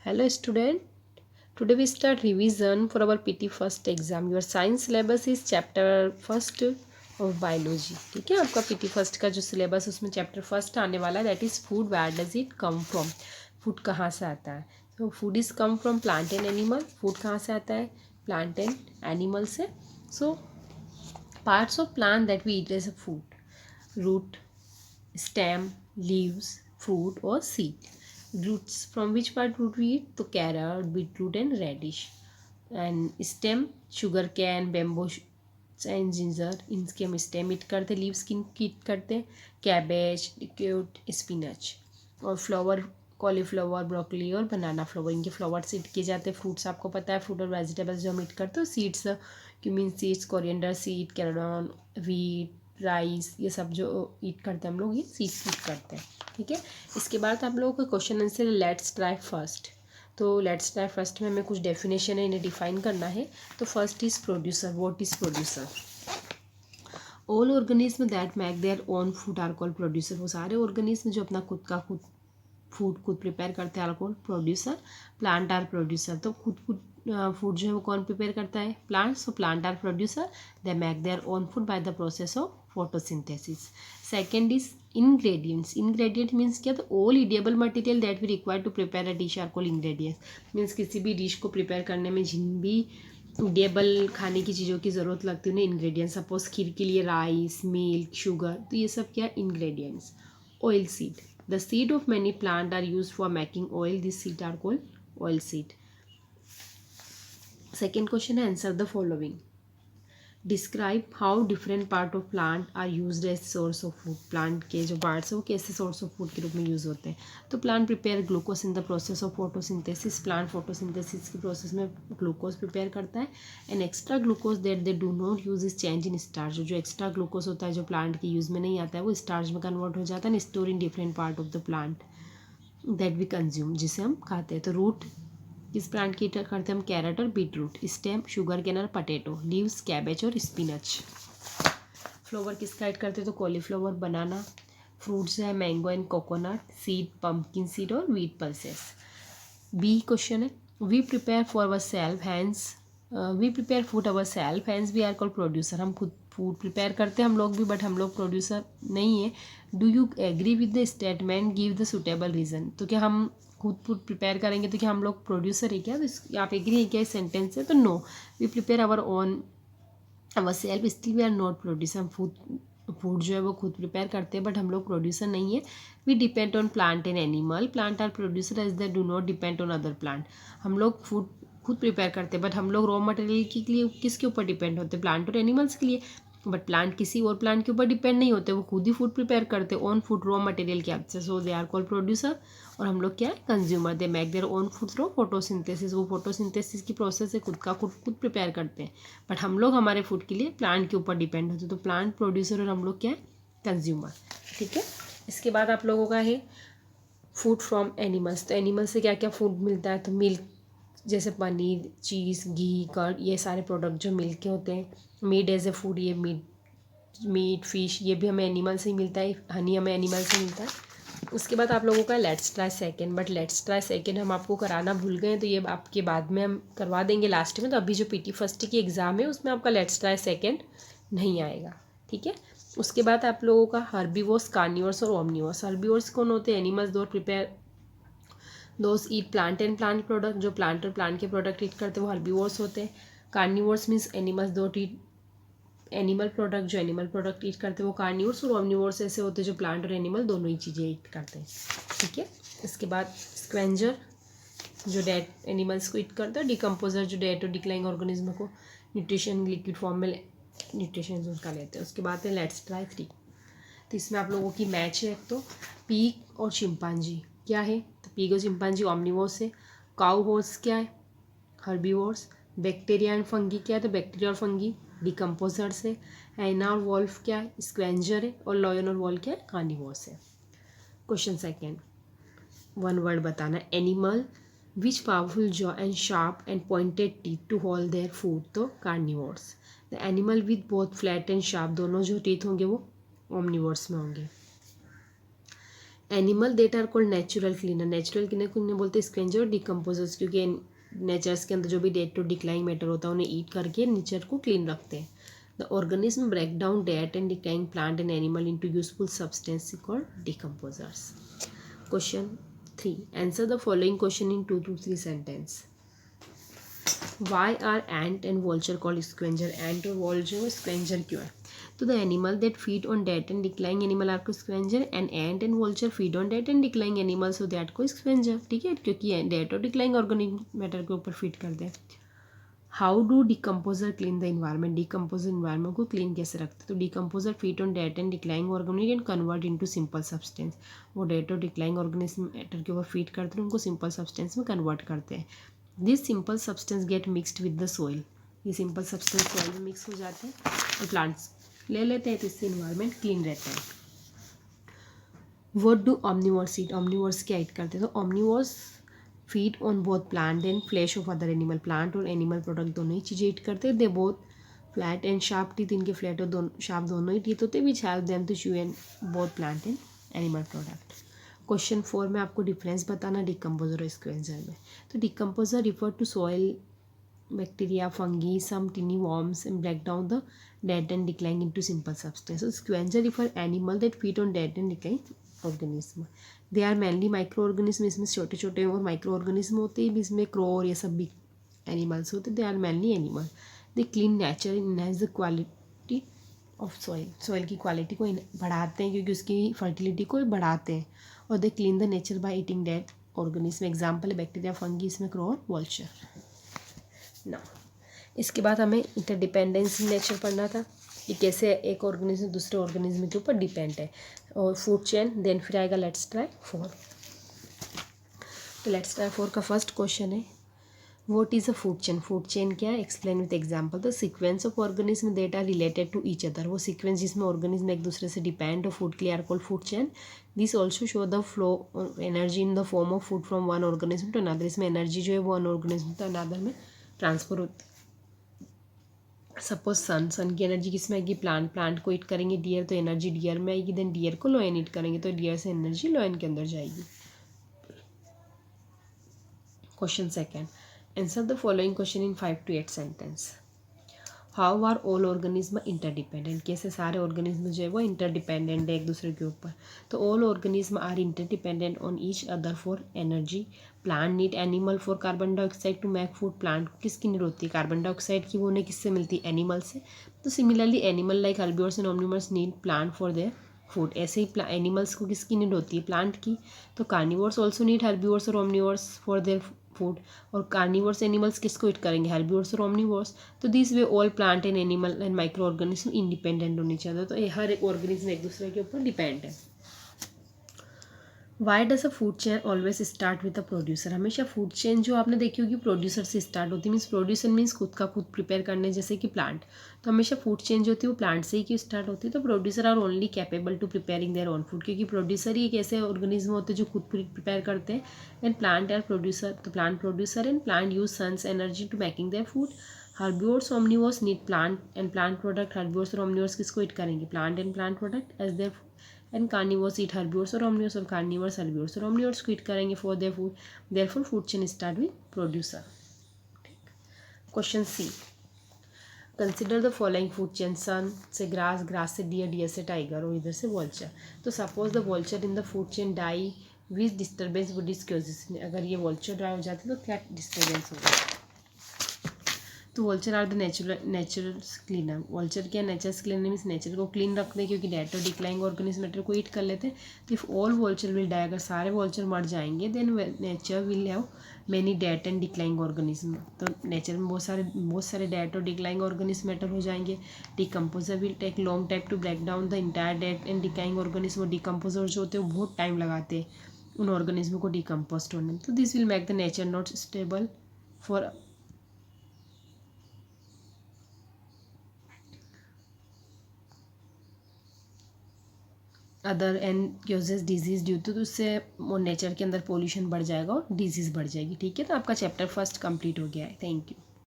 Hello student, today we start revision for our PT first exam. Your science syllabus is chapter first of biology. ठीक है, आपका PT first का जो syllabus उसमें chapter first आने वाला है, that is food. Where does it come from? Food कहाँ से आता है? So food is come from plant and animal. Food कहाँ से आता है? Plant and animal से. So parts of plant that we eat as a food: root, stem, leaves, fruit or seed. Roots, from which part root we eat? तो carrot, beetroot and radish. And stem, sugar cane, bamboo and ginger. इनके हम stem eat करते, leaves किन eat करते, cabbage, cute, spinach. और flower, cauliflower, broccoli और बनाना flower, इनके flowers ईट किए जाते हैं. फ्रूट्स आपको पता है, फ्रूट और वेजिटेबल्स जो हम ईट करते हो, seeds, cumin seeds, coriander seed, कैरोडॉन, व्हीट, राइस, ये सब जो ईट करते हैं हम लोग, ये सीड्स ईट करते हैं. ठीक है, इसके बाद आप लोगों का क्वेश्चन आंसर है लेट्स ट्राई फर्स्ट. तो लेट्स ट्राई फर्स्ट में हमें कुछ डेफिनेशन है, इन्हें डिफाइन करना है. तो first is producer. What is producer? All organism that make their own food are called producer. वो सारे ऑर्गेनिज्म जो अपना खुद का फूड खुद प्रिपेयर करते हैं are called producer. Plant are producer. तो खुद फूड जो है वो कौन प्रिपेयर करता है? Plant. So plant are producer. They make their own food by the process of photosynthesis. Second is ingredients. Ingredient means क्या? तो all edible material that we require to prepare a dish are called ingredients. Means किसी भी dish को prepare करने में जिन भी edible खाने की चीज़ों की ज़रूरत लगती है उन्हें इंग्रेडिएंट्स. सपोज खीर के लिए राइस, मिल्क, शुगर, तो ये सब क्या? Ingredients. Oil seed. The seed of many plants are used for making oil. These seeds are called oil seed. Second question, answer the following. Describe how different part of plant are used as source of food. Plant के जो parts है वो कैसे source of food के रूप में use होते हैं? तो plant prepare glucose in the process of photosynthesis. Plant photosynthesis की process में glucose prepare करता है. And extra glucose that they do not use is change in starch. जो extra glucose होता है जो plant के use में नहीं आता है वो starch में convert हो जाता है and store in different part of the plant that we consume, जिसे हम खाते हैं. तो root किस प्लांट की करते हैं हम? कैरेट और बीटरूट. स्टेम, शुगर केन और पटेटो. लीव्स, कैबेज और स्पिनच. फ्लावर किसका ऐड करते हैं? तो कॉलीफ्लावर, बनाना. फ्रूट्स है mango and coconut. Seed, pumpkin seed और व्हीट पल्सेस. बी क्वेश्चन है, we prepare for our self hence. We prepare food our self hence we are called producer. हम खुद food prepare करते हैं हम लोग भी, बट हम लोग प्रोड्यूसर नहीं है. Do you agree with the statement? Give the suitable reason. तो क्या हम खुद फूड प्रिपेयर करेंगे तो क्या हम लोग प्रोड्यूसर है क्या? तो आप एग्री है क्या इस सेंटेंस से? तो no, we prepare our own our self still we are not producer. हम फूड जो है वो खुद प्रिपेयर करते हैं बट हम लोग प्रोड्यूसर नहीं है. We depend on plant and animal. Plant are producer as they do not depend on other plant. हम लोग फूड खुद प्रिपेयर करते हैं बट हम लोग रॉ मटेरियल के लिए किसके ऊपर डिपेंड होते हैं? प्लांट और एनिमल्स के लिए. बट प्लांट किसी और प्लांट के ऊपर डिपेंड नहीं होते, वो खुद ही फूड प्रिपेयर करते हैं ओन फूड रॉ मटेरियल के आपसे. सो दे आर कॉल्ड प्रोड्यूसर. और हम लोग क्या है? Consumer. They make their own food through photosynthesis. वो फोटोसिंथेसिस की प्रोसेस से खुद का खुद प्रिपेयर करते हैं. बट हम लोग हमारे फूड के लिए प्लांट के ऊपर डिपेंड होते हैं. तो प्लांट प्रोड्यूसर और हम लोग क्या है? कंज्यूमर. ठीक है, इसके बाद आप लोगों का है फूड फ्रॉम एनिमल्स. तो एनिमल से क्या क्या फूड मिलता है? तो मिल्क, जैसे पनीर, चीज़, घी, कर्ड, ये सारे प्रोडक्ट जो मिल्क के होते हैं. मीट एज ए फूड, ये मीट फिश ये भी हमें एनिमल से ही मिलता है. हनी हमें एनिमल से मिलता है. उसके बाद आप लोगों का let's try second. But let's try second हम आपको कराना भूल गए, तो ये आपके बाद में हम करवा देंगे लास्ट में. तो अभी जो PT फर्स्ट की एग्ज़ाम है उसमें आपका लेट्स ट्राई सेकेंड नहीं आएगा. ठीक है, उसके बाद आप लोगों का हर्बीवोर्स, कार्निवोर्स और ओमनिवोर्स. हर्बीवोर्स कौन होते हैं? एनिमल्स दो prepare those eat plant and plant product. जो प्लांट और प्लांट के प्रोडक्ट ईट करते हैं वो हर्बीवोर्स होते हैं. कार्निवोर्स मीन्स एनिमल्स दो ईट एनिमल प्रोडक्ट. जो एनिमल प्रोडक्ट ईट करते हैं वो कार्निवोर्स. और ओमनिवोर्स ऐसे होते हैं जो प्लांट और एनिमल दोनों ही चीज़ें ईट करते हैं. ठीक है, इसके बाद स्क्वेंजर जो डेड एनिमल्स को ईट करता है. डिकम्पोजर जो डेड और डिक्लाइंग ऑर्गेनिज्म को न्यूट्रिशन लिक्विड फॉर्म में न्यूट्रिशन उनका लेते हैं. उसके बाद है लेट्स ट्राई 3. तो इसमें आप लोगों की मैच है. एक तो पीक और चिंपांजी क्या है? तो पीक और चिंपांजी ओमनिवोर्स है. काउ हॉर्स क्या है? हर्बीवोर्स. बैक्टीरिया एंड फंगी क्या है? तो बैक्टीरिया और फंगी डिकम्पोजर से. हैना और वॉल्फ क्या है? स्क्वेंजर है. और लॉयन और वॉल क्या है? कार्निवोर्स है. क्वेश्चन सेकेंड, वन वर्ड बताना. Animal which powerful jaw and sharp and pointed teeth to hold their food. तो carnivores. The animal with both flat and sharp, दोनों जो टीथ होंगे वो ओमनिवोर्स में होंगे. Animal that are called natural cleaner, natural cleaner को उन्हें बोलते हैं स्क्वेंजर और डिकम्पोजर्स, क्योंकि नेचर्स के अंदर जो भी डेड टू डिक्लाइंग मैटर होता है उन्हें ईट करके नेचर को क्लीन रखते हैं. The organism break down dead and declining plant and animal into useful substance called decomposers. Question 3. Answer the following question in 2 to 3 sentence. Why are ant and vulture called scavenger? Ant और vulture scavenger क्यों है? तो the animal that feed on dead and declining animal are called scavenger, and ant and vulture feed on dead and declining animals, so that को scavenger. ठीक है, क्योंकि dead और declining organic matter के ऊपर feed करते हैं. How do decomposer clean the environment? Decomposer environment को clean कैसे रखते हैं? तो decomposer feed on dead and declining organic and convert into simple substance. वो dead और declining organism matter के ऊपर feed करते हैं, उनको simple substance में convert करते हैं. This simple substance get mixed with the soil. ये सिंपल सब्सटेंस सोइल में मिक्स हो जाते हैं और प्लांट्स ले लेते हैं, तो इससे इन्वायरमेंट क्लीन रहता है. What do omnivores eat? Omnivores क्या ईट करते हैं? तो omnivores feed on both plant and flesh of other animal. Plant और एनिमल प्रोडक्ट दोनों ही चीज़ें ईट करते हैं. They both flat and sharp teeth, इनके फ्लैट और दोनों ही टीथ होते हैं, which help them to chew and both plant and animal product. Question 4 में आपको डिफरेंस बताना डिकम्पोजर और स्क्वेंजर में. तो decomposer refer to soil bacteria, fungi, some tiny worms and break down the dead and declining into simple substance. Scavenger refer animal that feed on dead and declining organism. They are mainly micro organism. इसमें छोटे छोटे और micro organism होते हैं, इसमें crow और ये सब भी एनिमल्स होते हैं. They are mainly animal. They clean nature, enhance the quality of soil. Soil की क्वालिटी को बढ़ाते हैं क्योंकि उसकी फर्टिलिटी को बढ़ाते हैं. और they clean the nature by eating dead organism. Example है बैक्टीरिया, फंगी, इसमें क्रो और वल्चर. ना इसके बाद हमें इंटरडिपेंडेंस इन नेचर पढ़ना था कि कैसे एक ऑर्गेनिज्म दूसरे ऑर्गेनिज्म के ऊपर डिपेंड है. और फूड चेन. देन फिर आएगा लेट्स ट्राई 4. तो लेट्स ट्राई 4 का फर्स्ट क्वेश्चन है what is a food chain. Food chain क्या है? Explain with example. The sequence of organism that are related to each other. वो सीक्वेंस जिसमें ऑर्गेनिज्म एक दूसरे से डिपेंड हो फूड के लिए are called food chain. This also show the flow energy in the form of food from one organism to another. इसमें energy जो है वो वन ऑर्गेनिज्म टू अनदर में ट्रांसफर होती है. सपोज सन की एनर्जी किसमें आएगी? प्लांट को ईट करेंगे डियर, तो एनर्जी डियर में आएगी. देन डियर को लोयन ईट करेंगे तो डियर से एनर्जी लोयन के अंदर जाएगी. Question second. Answer the following question in 5 to 8 sentence. How are all organism interdependent. कैसे सारे ऑर्गेनिज्म जो है वो इंटरडिपेंडेंट है एक दूसरे के ऊपर. तो all organism are interdependent on each other for energy. Plant need animal for carbon dioxide to make food. Plant को किसकी नीड होती है? कार्बन डाइऑक्साइड की. वो उन्हें किससे मिलती है? एनिमल से. तो similarly animal like herbivores and omnivores need plant for their food. ऐसे ही एनिमल्स को किसकी नीड होती है? प्लांट की. तो कार्निवोर्स ऑल्सो नीड हर्बिवोर्स और ओमनिवोर्स फॉर देयर फूड. और कार्निवर्स एनिमल्स किसको ईट करेंगे? हेर्बिवोर्स और ओमनिवोर्स. तो this way all plant and animal and micro organism independent होने चाहिए. तो ये हर एक ऑर्गेनिज्म एक दूसरे के ऊपर डिपेंड है. Why does a food chain always start with a producer. हमेशा फूड चेन जो आपने देखी होगी प्रोड्यूसर से स्टार्ट होती है. मीन्स प्रोड्यूसर मीन्स खुद का खुद प्रिपेयर करने, जैसे कि प्लांट. तो हमेशा फूड चेन जो होती है वो प्लांट से ही क्यों स्टार्ट होती है? तो producer are only capable to preparing their own food. क्योंकि प्रोड्यूसर ही एक ऐसे ऑर्गेनिज्म होते हैं जो खुद प्रिपेयर करते हैं. And plant are producer. तो plant producer and plant use sun's energy to making their food. Herbivores omnivores need plant and plant product. Herbivores और ओमनिवोर्स किसको ईट करेंगे? Plant and plant product as their. And carnivores eat herbivores और omnivores. और carnivores herbivores और omnivores को eat करेंगे for their food. Therefore food chain start with producer. Question C. Consider the following food chain. सन से grass, grass से deer, deer से tiger और इधर से वॉल्चर. तो suppose the vulture in the food chain die which disturbance would is causes. अगर ये vulture dry हो जाती तो क्या डिस्टर्बेंस होगा? तो vulture are the natural cleaner. Vulture क्या? नेचर क्लीनर मीन्स नेचर को क्लीन रखते हैं क्योंकि डेड और डिक्लाइंग ऑर्गेनिज्म मैटर को ईट कर लेते हैं. तो if all vulture will die, अगर सारे वॉल्चर मर जाएंगे, then nature will have many dead and declining organism. तो नेचर में बहुत सारे डेड और डिक्लाइंग ऑर्गेनिज्म मैटर हो जाएंगे. Decomposer will take long time to break down the entire dead and declining organism. Decomposer जो होते हैं वो बहुत टाइम लगाते हैं उन ऑर्गेनिज्म को डिकम्पोस्ट होने में. तो this will make the nature not stable for other and causes disease due to. तो उससे नेचर के अंदर पोल्यूशन बढ़ जाएगा और डिजीज़ बढ़ जाएगी. ठीक है, तो आपका चैप्टर फर्स्ट कंप्लीट हो गया है. Thank you.